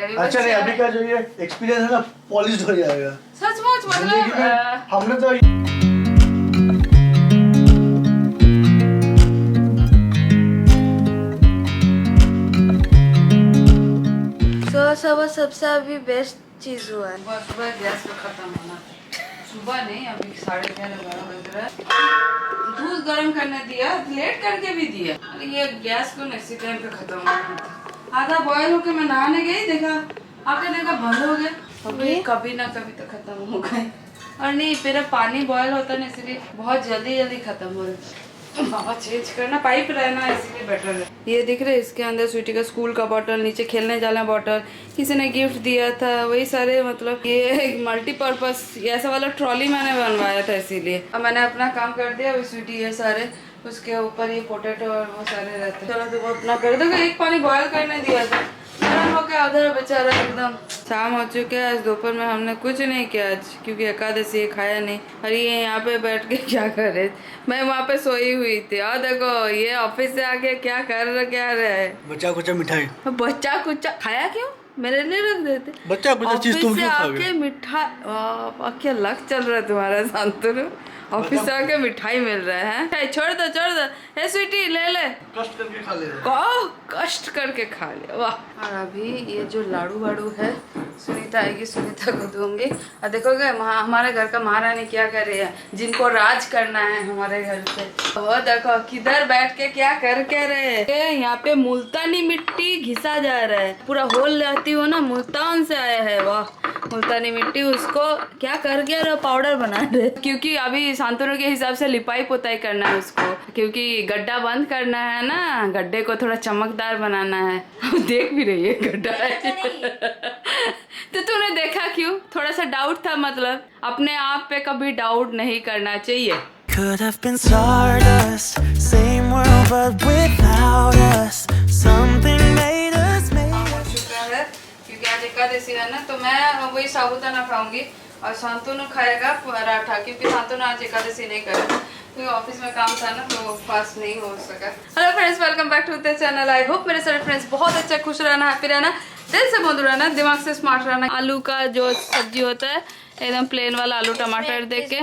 अच्छा नहीं, अभी का जो ये एक्सपीरियंस है ना पॉलिश्ड हो जाएगा। सचमुच मतलब हमने तो सबसे अभी बेस्ट चीज हुआ है। सुबह गैस पे खत्म होना, सुबह नहीं अभी 11:30-12 बज रहा है। दूध गर्म करने दिया, लेट करके भी दिया, अरे ये गैस को ना इसी टाइम पे खत्म होना था। आधा बॉयल होके मैं नहाने गई, देखा आके देखा बंद हो गया। अभी कभी ना कभी तो खत्म हो गए। और नहीं मेरा पानी बॉयल होता ना इसलिए बहुत जल्दी जल्दी खत्म हो रहा है। बाबा चेंज करना, पाइप रहना इसलिए बेटर है। ये दिख रहे इसके अंदर स्वीटी का स्कूल का बॉटल, नीचे खेलने जाना बॉटल, किसी ने गिफ्ट दिया था, वही सारे मतलब ये एक मल्टीपर्पज ऐसा वाला ट्रॉली मैंने बनवाया था इसीलिए। अब मैंने अपना काम कर दिया। अभी स्वीटी ये सारे उसके ऊपर ये पोटैटो और वो सारे रहते हैं। चलो तो वो अपना कर दो। एक पानी बॉयल करने दिया था, गर्म हो गया उधर बेचारा एकदम। शाम हो चुके हैं, आज दोपहर में हमने कुछ नहीं किया आज क्योंकि एकादशी है, खाया नहीं। अरे ये यहाँ पे बैठ के क्या कर रहे, मैं वहाँ पे सोई हुई थी और देखो ये ऑफिस से आके क्या कर रहे बच्चा कुछ मिठाई, बच्चा कुछ खाया क्यों, मेरे लिए रख देते। बच्चा कुछ चीज तुम क्यों खाओगे? आके मिठाई क्या लक चल रहा है तुम्हारा शांतनु, ऑफिस से आके मिठाई मिल रहा है। छोड़ दो हे स्वीटी ले ले, कष्ट करके खा ले। कष्ट करके खा ले, वाह। और अभी ये जो लाड़ू वाड़ू है सुनीता आएगी, सुनीता को दूंगी। और देखोगे हमारे घर का महारानी क्या कर रही है, जिनको राज करना है हमारे घर पे, वो देखो किधर बैठ के क्या कर के रहे। यहाँ पे मुल्तानी मिट्टी घिसा जा रहा है, पूरा होल रहती हो ना, मुल्तान से आया है, वाह मुल्तानी मिट्टी। उसको क्या कर के रहे, पाउडर बना रहे, क्योंकि अभी शांतनु के हिसाब से लिपाई पोताई करना है उसको, क्योंकि गड्ढा बंद करना है ना, गड्ढे को थोड़ा चमकदार बनाना है। देख भी रही है गड्ढा है। तो तूने देखा क्यों, थोड़ा सा डाउट था, मतलब अपने आप पे कभी डाउट नहीं करना चाहिए। Could have been stardust, same world but without us. Something made us शुक्र है क्योंकि आज एकादशी है ना, तो मैं वही साबूदाना खाऊंगी और शांतनु खाएगा पराठा, क्योंकि शांतनु आज एकादशी नहीं करेगा क्योंकि ऑफिस में काम था ना, तो फास्ट नहीं हो सका। Hello friends, welcome back to the channel. I hope मेरे सारे फ्रेंड्स बहुत अच्छा, खुश रहना, हैप्पी रहना, दिल से मधुर रहना, दिमाग से स्मार्ट रहना। आलू का जो सब्जी होता है एकदम प्लेन वाला, आलू टमाटर दे के,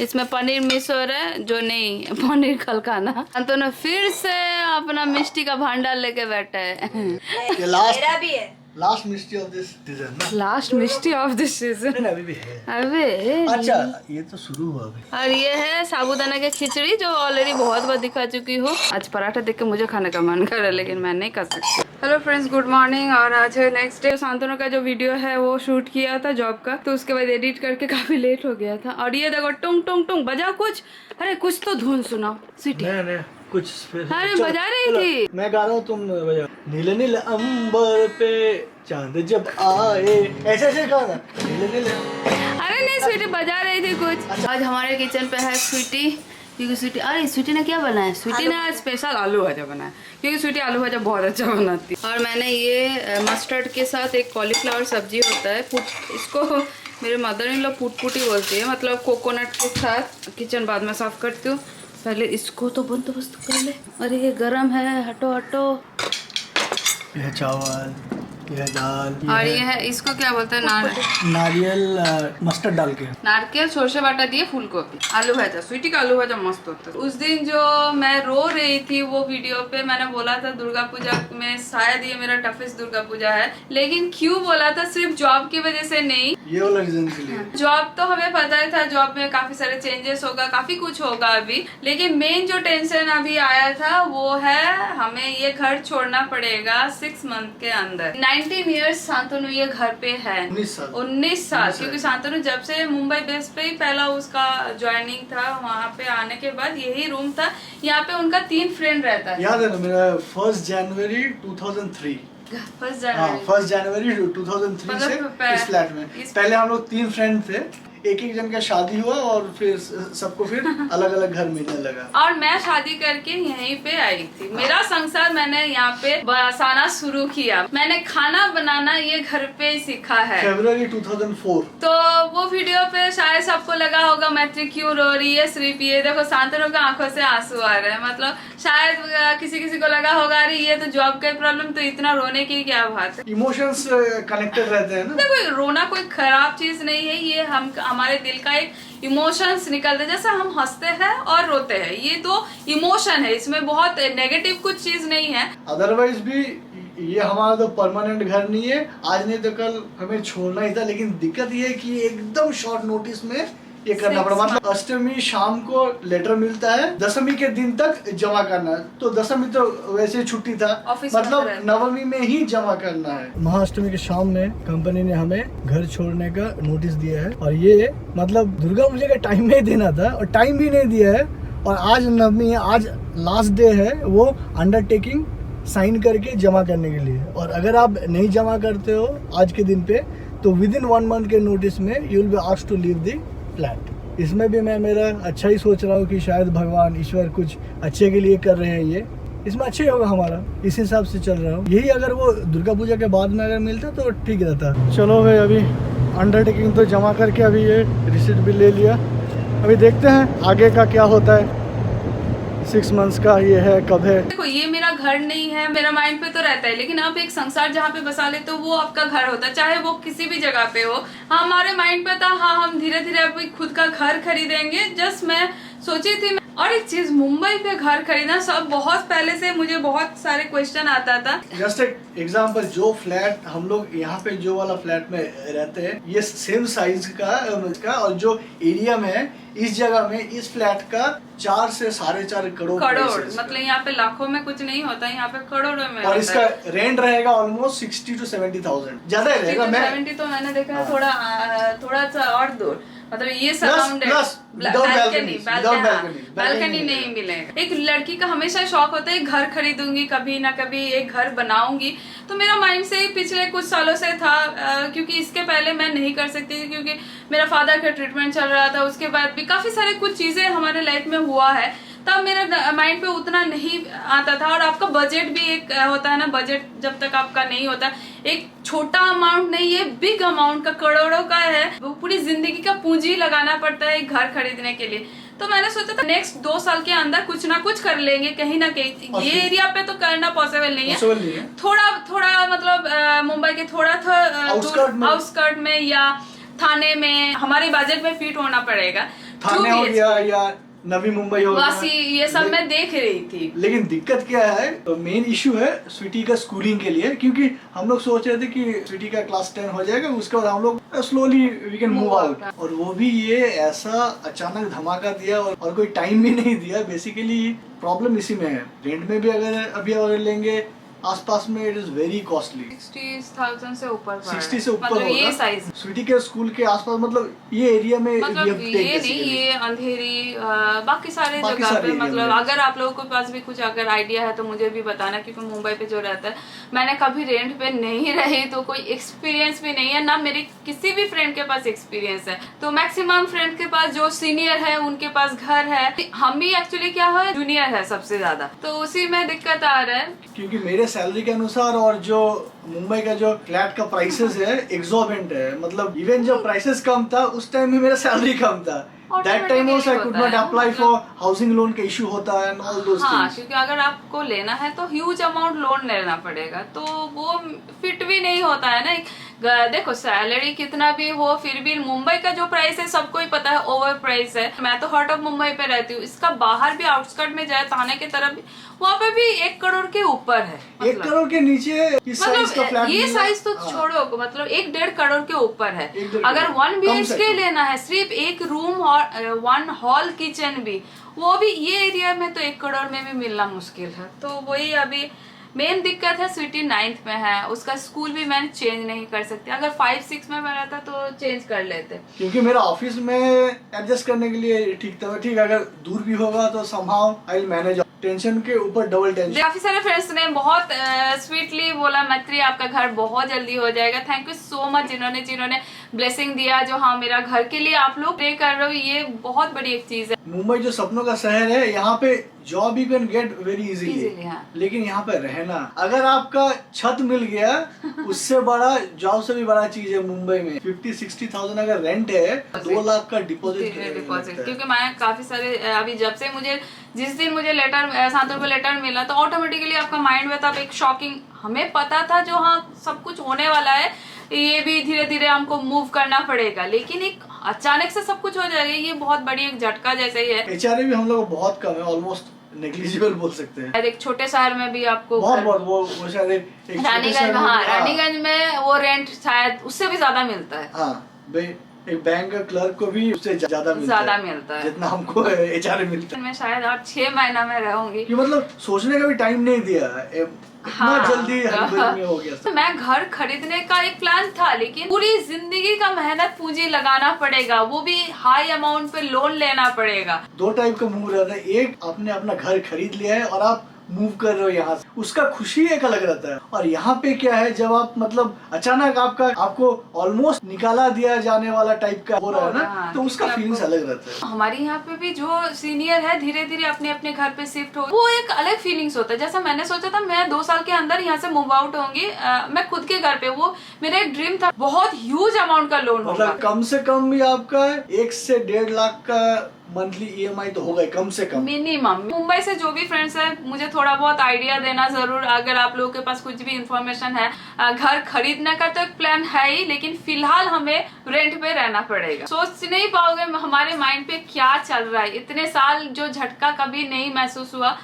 इसमें पनीर मिस हो रहा है, जो नहीं पनीर खलकाना। तो ना फिर से अपना मिष्टी का भांडार लेके बैठा है। मेरा भी है last mishti of this season ना, last mishti of this season अभी भी है। अबे अच्छा ये तो शुरू हुआ अभी। और ये है साबूदाना की खिचड़ी, जो ऑलरेडी बहुत बार दिखा चुकी हूँ। आज पराठा देख के मुझे खाने का मन कर रहा है, लेकिन मैं नहीं कर सकती। Hello friends, good morning. और आज है नेक्स्ट डे। शांतनु का जो वीडियो है वो शूट किया था जॉब का, तो उसके बाद एडिट करके काफी लेट हो गया था। और ये देखो टुंग टुंग टुंग बजाओ कुछ, अरे कुछ तो धुन सुनाओ सिटी। नहीं कुछ अरे बजा रही थी, मैं गा रहा हूँ, तुम बजाओ। नीले नीले अंबर पे चांद जब आए, ऐसे ऐसे गाना, नीले नीले। अरे नहीं स्वीटी बजा रही थी कुछ। अच्छा। आज हमारे किचन पे है स्वीटी, क्योंकि स्वीटी, अरे स्वीटी ने क्या बनाया, स्वीटी ने आज स्पेशल आलू भाजा बनाया, क्योंकि स्वीटी आलू भाजा बहुत अच्छा बनाती है। और मैंने ये मस्टर्ड के साथ एक कॉलीफ्लावर सब्जी होता है, इसको मेरे मदर इन लोग पुटपुटी बोलती है, मतलब कोकोनट के साथ। किचन बाद में साफ करती हूँ, पहले इसको तो बंदोबस्त कर ले। अरे ये गरम है, हटो हटो। यह चावल, यह दाल, और ये है, इसको क्या बोलते हैं, नारियल मस्टर्ड डाल के, नारकेल सरसों बाटा दिए, फूल गोभी, आलू भाजा। स्वीटी का आलू भाजा मस्त होता है। उस दिन जो मैं रो रही थी वो वीडियो पे मैंने बोला था दुर्गा पूजा में शायद ये मेरा टफेस्ट दुर्गा पूजा है, लेकिन क्यों बोला था, सिर्फ जॉब की वजह से नहीं, ये वाला रीजन के लिए। जॉब तो हमें पता ही था, जॉब में काफी सारे चेंजेस होगा, काफी कुछ होगा अभी, लेकिन मेन जो टेंशन अभी आया था वो है हमें ये घर छोड़ना पड़ेगा 6 मंथ के अंदर। 19 ईयर्स शांतनु ये घर पे है, 19 साल, क्योंकि शांतनु जब से मुंबई बेस पे ही पहला उसका ज्वाइनिंग था, वहाँ पे आने के बाद यही रूम था। यहाँ पे उनका 3 फ्रेंड रहता है, याद है ना, मेरा 1 जनवरी 2003, 1 जनवरी 1 जनवरी 2003 से इस फ्लैट में। पहले हम लोग 3 फ्रेंड थे, एक एक जन का शादी हुआ और फिर सबको फिर अलग अलग घर मिलने लगा। और मैं शादी करके यहीं पे आई थी। मेरा संसार मैंने यहाँ पे बसाना शुरू किया। मैंने खाना बनाना ये घर पे ही सीखा है। फरवरी 2004। तो वो वीडियो पे शायद सबको लगा होगा मैत्री क्यों रो रही है सिर्फ, ये देखो शांतनु का आंखों से आंसू आ रहे हैं। मतलब शायद किसी किसी को लगा होगा अरे ये तो जॉब का प्रॉब्लम, तो इतना रोने की क्या बात है। इमोशंस कनेक्टेड रहते हैं ना। देखो रोना कोई खराब चीज नहीं है, ये हमारे दिल का एक इमोशंस निकलते हैं। जैसे हम हंसते हैं और रोते हैं, ये तो इमोशन है, इसमें बहुत नेगेटिव कुछ चीज नहीं है। अदरवाइज भी ये हमारा तो परमानेंट घर नहीं है, आज नहीं तो कल हमें छोड़ना ही था। लेकिन दिक्कत ये है कि एकदम शॉर्ट नोटिस में ये करना पड़ा। मतलब अष्टमी शाम को लेटर मिलता है, दशमी के दिन तक जमा करना है। तो दशमी तो वैसे छुट्टी था, मतलब नवमी में ही जमा करना है। महाअष्टमी के शाम में कंपनी ने हमें घर छोड़ने का नोटिस दिया है और ये मतलब दुर्गा पूजा का टाइम में देना था और टाइम भी नहीं दिया है। और आज नवमी है, आज लास्ट डे है वो अंडरटेकिंग साइन करके जमा करने के लिए। और अगर आप नहीं जमा करते हो आज के दिन पे तो विद इन 1 मंथ के नोटिस में you will be asked to leave the flat. इसमें भी मैं मेरा अच्छा ही सोच रहा हूँ कि शायद भगवान ईश्वर कुछ अच्छे के लिए कर रहे हैं, ये इसमें अच्छे ही होगा हमारा, इस हिसाब से चल रहा हूँ। यही अगर वो दुर्गा पूजा के बाद में अगर मिलता तो ठीक रहता। चलो भाई अभी अंडरटेकिंग तो जमा करके अभी ये रिसिप्ट भी ले लिया। अभी देखते हैं आगे का क्या होता है। 6 मंथ्स का ये है, कब है। देखो ये मेरा घर नहीं है, मेरा माइंड पे तो रहता है, लेकिन आप एक संसार जहाँ पे बसा लेते हो वो आपका घर होता है, चाहे वो किसी भी जगह पे हो। हाँ हमारे माइंड पे था, हाँ हम धीरे धीरे अभी खुद का घर खरीदेंगे। जस्ट मैं सोची थी। और एक चीज, मुंबई पे घर खरीदना सब बहुत पहले से मुझे बहुत सारे क्वेश्चन आता था। जस्ट एक एग्जांपल, जो फ्लैट हम लोग यहाँ पे जो वाला फ्लैट में रहते हैं ये सेम साइज का और जो एरिया में है इस जगह में इस फ्लैट का 4 से 4.5 करोड़ मतलब यहाँ पे लाखों में कुछ नहीं होता, यहाँ पे करोड़ों में। और इसका रेंट रहेगा ऑलमोस्ट 60 to 70,000, ज्यादा ही रहेगा। 70 तो मैंने देखा थोड़ा सा और दूर, मतलब ये सराउंडेड बैल्कनी नहीं मिलेगा। एक लड़की का हमेशा शौक होता है घर खरीदूंगी, कभी ना कभी एक घर बनाऊंगी। तो मेरा माइंड से ही पिछले कुछ सालों से था, क्योंकि इसके पहले मैं नहीं कर सकती थी क्योंकि मेरा फादर का ट्रीटमेंट चल रहा था। उसके बाद भी काफी सारे कुछ चीजें हमारे लाइफ में हुआ है, तब मेरा माइंड पे उतना नहीं आता था। और आपका बजट भी एक होता है ना, बजट जब तक आपका नहीं होता, एक छोटा अमाउंट नहीं है, बिग अमाउंट का, करोड़ों का है, वो पूरी जिंदगी का पूंजी लगाना पड़ता है एक घर खरीदने के लिए। तो मैंने सोचा था नेक्स्ट 2 साल के अंदर कुछ ना कुछ कर लेंगे कहीं ना कहीं। ये एरिया पे तो करना पॉसिबल नहीं है, थोड़ा मतलब मुंबई के थोड़ा आउटस्कर्ट में या थाने में हमारे बजट में फिट होना पड़ेगा। थाने हो गया या नवी मुंबई हो गया, ये सब मैं देख रही थी। लेकिन दिक्कत क्या है, मेन इशू है स्वीटी का स्कूलिंग के लिए। क्योंकि हम लोग सोच रहे थे कि स्वीटी का क्लास 10 हो जाएगा, उसके बाद हम लोग slowly we can move out. और वो भी ये ऐसा अचानक धमाका दिया और कोई टाइम भी नहीं दिया। बेसिकली प्रॉब्लम इसी में है। रेंट में भी अगर लेंगे आसपास में इट इज वेरी कॉस्टली। 60,000 से ऊपर, 60 से ऊपर मतलब ये साइज स्वीटी के स्कूल के आसपास, मतलब ये एरिया में, मतलब ये नहीं, ये अंधेरी बाकी सारे जगह पे। मतलब अगर आप लोगों के पास भी कुछ अगर आइडिया है तो मुझे भी बताना, क्योंकि मुंबई पे जो रहता है, मैंने कभी रेंट पे नहीं रही तो कोई एक्सपीरियंस भी नहीं है, ना मेरे किसी भी फ्रेंड के पास एक्सपीरियंस है। तो मैक्सिमम फ्रेंड के पास जो सीनियर है उनके पास घर है, हम भी एक्चुअली क्या है जूनियर है सबसे ज्यादा, तो उसी में दिक्कत आ रहा है। क्योंकि मेरे सैलरी के अनुसार और जो मुंबई का जो फ्लैट का प्राइसेस है एक्सॉर्बिटेंट है। मतलब इवन जब प्राइसेस कम था उस टाइम में मेरा सैलरी कम था। That time also I could not apply for housing loan का इशू होता है एंड ऑल दोस थिंग्स। क्योंकि अगर आपको लेना है तो ह्यूज अमाउंट लोन लेना पड़ेगा, तो वो फिट भी नहीं होता है ना। देखो सैलरी कितना भी हो, फिर भी मुंबई का जो प्राइस है सबको ही पता है, ओवर प्राइस है। मैं तो हार्ट ऑफ मुंबई पे रहती हूँ, इसका बाहर भी आउटस्कर्ट में जाए थाने की तरफ भी, वहाँ पे भी 1 करोड़ के ऊपर है। 1 करोड़ के नीचे इस साइज का फ्लैट, ये साइज तो छोड़ो, मतलब 1-1.5 करोड़ के ऊपर है। अगर 1 BHK लेना है, सिर्फ 1 रूम और 1 हॉल किचन भी, वो भी ये एरिया में तो 1 करोड़ में भी मिलना मुश्किल है। तो वही अभी मेन दिक्कत है। स्वीटी 9th में है, उसका स्कूल भी मैंने चेंज नहीं कर सकती। अगर 5-6 में रहता तो चेंज कर लेते, क्योंकि मेरा ऑफिस में एडजस्ट करने के लिए ठीक था। ठीक अगर दूर भी होगा तो somehow I will manage. Tension के ऊपर डबल टेंशन। काफी सारे फ्रेंड्स ने बहुत स्वीटली बोला मैत्री आपका घर बहुत जल्दी हो जाएगा। थैंक यू सो मच जिन्होंने ब्लेसिंग दिया, जो हाँ मेरा घर के लिए आप लोग प्रे कर रहे हो, ये बहुत बड़ी एक चीज है। मुंबई जो सपनों का शहर है, यहाँ पे job you can get very easily, हाँ। लेकिन यहाँ पे रहना, अगर आपका छत मिल गया उससे बड़ा जॉब से भी बड़ा चीज है मुंबई में। 50-60,000 अगर रेंट है, 2 लाख का डिपॉजिट, क्योंकि मैं काफी सारे अभी जब से जिस दिन मुझे लेटर शांतनु को लेटर मिला तो ऑटोमेटिकली आपका माइंड में तब एक शॉकिंग, हमें पता था जो हाँ सब कुछ होने वाला है, ये भी धीरे धीरे हमको मूव करना पड़ेगा, लेकिन एक अचानक से सब कुछ हो जाएगा, ये बहुत बड़ी एक झटका जैसे ही है। एचआरए भी हम लोग बहुत कम है, ऑलमोस्ट नेग्लिजिबल बोल सकते हैं। एक छोटे शहर में भी आपको बहुत वो शायद एक रानीगंज, हाँ रानीगंज में वो रेंट शायद उससे भी ज्यादा मिलता है। हाँ, एक बैंक का क्लर्क को भी उससे ज्यादा मिलता है जितना हमको एचआरए मिलता है। मैं शायद और 6 महीना में रहूंगी, कि मतलब सोचने का भी टाइम नहीं दिया, इतना जल्दी हड़बड़ी में हो गया। तो मैं घर खरीदने का एक प्लान था, लेकिन पूरी जिंदगी का मेहनत पूंजी लगाना पड़ेगा, वो भी हाई अमाउंट पे लोन लेना पड़ेगा। 2 टाइप का मूव रहता है, एक आपने अपना घर खरीद लिया है और आप मूव कर रहे हो यहाँ से, उसका खुशी एक अलग रहता है। और यहाँ पे क्या है, जब आप मतलब अचानक आपको ऑलमोस्ट निकाला दिया जाने वाला टाइप का हो रहा है ना, तो उसका फीलिंग्स अलग रहता है। हमारे यहाँ पे भी जो सीनियर है धीरे धीरे अपने अपने घर पे शिफ्ट हो, वो एक अलग फीलिंग्स होता है। जैसा मैंने सोचा था मैं 2 साल के अंदर यहाँ से मूव आउट होंगी, मैं खुद के घर पे, वो मेरा एक ड्रीम था। बहुत ह्यूज अमाउंट का लोन होगा, मतलब कम से कम भी आपका 1 से 1.5 लाख का मंथली ईएमआई तो होगा कम से कम मिनिमम। मुंबई से जो भी फ्रेंड्स है, मुझे थोड़ा बहुत आइडिया देना जरूर, अगर आप लोगों के पास कुछ भी इंफॉर्मेशन है। घर खरीदने का तो एक प्लान है ही, लेकिन फिलहाल हमें रेंट पे रहना पड़ेगा। सोच नहीं पाओगे हमारे माइंड पे क्या चल रहा है। इतने साल जो झटका कभी नहीं महसूस हुआ,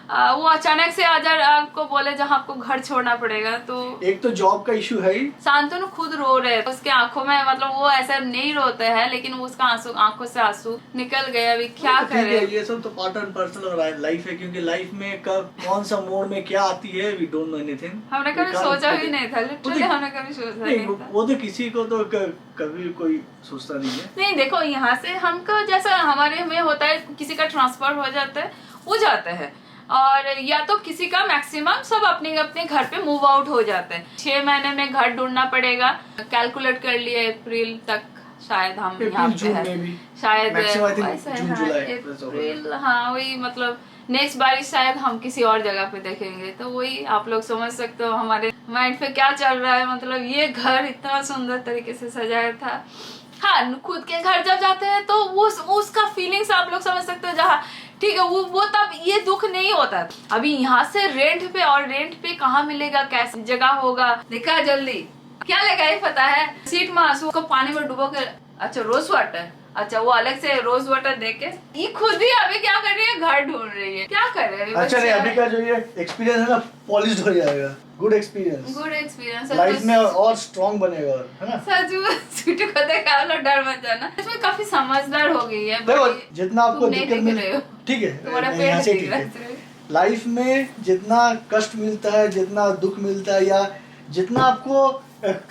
वो अचानक से आज आपको बोले जहाँ आपको घर छोड़ना पड़ेगा, तो एक तो जॉब का इशू है ही। शांतनु खुद रो रहे, उसके आंखों में मतलब वो ऐसा नहीं रोते हैं, लेकिन उसका आंखों से आंसू निकल गए। अभी क्या करे, ये सब तो part and parcel of life है, क्योंकि लाइफ में कब कौन सा मोड़ में क्या आती है, वी डोंट नो एनीथिंग। हमने कभी सोचा भी नहीं था, लिटरली हमने कभी सोचा नहीं था। वो तो किसी को तो कभी कोई सोचता नहीं है। नहीं देखो, यहाँ से हमको जैसा हमारे में होता है, किसी का ट्रांसफर हो जाता है, वो जाते हैं, और या तो किसी का मैक्सिमम सब अपने अपने घर पे मूव आउट हो जाते हैं। 6 महीने में घर ढूंढना पड़ेगा। कैलकुलेट कर लिए अप्रैल तक शायद हम यहाँ पे हैं, शायद अप्रैल, हाँ वही, मतलब नेक्स्ट बारिश शायद हम किसी और जगह पे देखेंगे। तो वही आप लोग समझ सकते हो हमारे माइंड पे क्या चल रहा है। मतलब ये घर इतना सुंदर तरीके से सजाया था। हाँ, खुद के घर जब जाते हैं तो वो उसका फीलिंग्स आप लोग समझ सकते हो। जहाँ ठीक है, वो तब ये दुख नहीं होता। अभी यहाँ से रेंट पे, और रेंट पे कहाँ मिलेगा, कैसी जगह होगा, देखा जल्दी क्या लगा ये पता है, सीट में आंसू को पानी में डुबो के, अच्छा रोज वाटर, अच्छा वो अलग से रोज वाटर देके, ये खुद ही अभी क्या कर रही है, घर ढूंढ रही है, क्या कर रहे हैं। अच्छा नहीं, अभी का जो ये एक्सपीरियंस है ना, पॉलिश्ड हो जाएगा। गुड एक्सपीरियंस लाइफ में और स्ट्रांग बनेगा, है ना। सच को देखा लो, डर मत जाना। इसमें काफी समझदार हो गई है। देखो जितना आपको दिक्कत मिले, ठीक है, लाइफ में जितना कष्ट मिलता है, जितना दुख मिलता है, या जितना आपको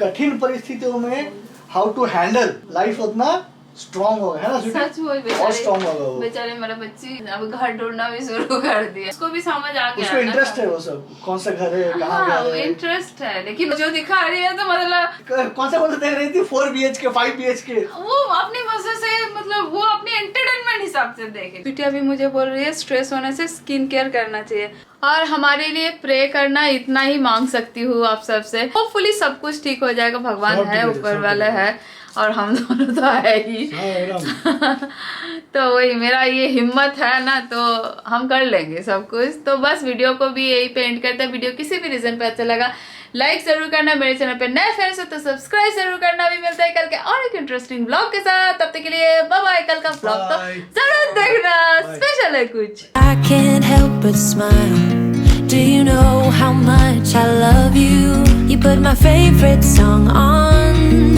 कठिन परिस्थितियों में हाउ टू हैंडल लाइफ, उतना स्ट्रॉन्ग होगा, है ना। सच और स्ट्रॉन्ग होगा वो। बेचारे मेरा बच्ची अब घर ढूंढना भी शुरू कर दिया, उसको भी समझ आ गया, उसको इंटरेस्ट है, वो सब कौन सा घर है, कहाँ का है, इंटरेस्ट है। लेकिन जो दिखा रही है तो मतलब कौन सा देख रही थी, 4 BHK 5 BHK, वो अपनी मजे से, मतलब वो अपने एंटरटेनमेंट हिसाब से देखे। बिटिया भी मुझे बोल रही है स्ट्रेस होने से स्किन केयर करना चाहिए, और हमारे लिए प्रे करना, इतना ही मांग सकती हूँ आप सबसे। होपफुली सब कुछ ठीक हो जाएगा, भगवान है, ऊपर वाला है, और हम दोनों तो है ही। तो वही मेरा ये हिम्मत है ना, तो हम कर लेंगे सब कुछ। तो बस वीडियो को भी यही पे एंड करते हैं। वीडियो किसी भी रीजन पे अच्छा लगा लाइक जरूर करना, मेरे चैनल पे नए फ्रेंड्स हो तो सब्सक्राइब जरूर करना। भी मिलता है कल के और एक इंटरेस्टिंग ब्लॉग के साथ, तब तक के लिए बाय बाय। कल का ब्लॉग तो जरूर देखना, स्पेशल है कुछ। I can't help but smile. Do you know how much I love you? You put my favorite song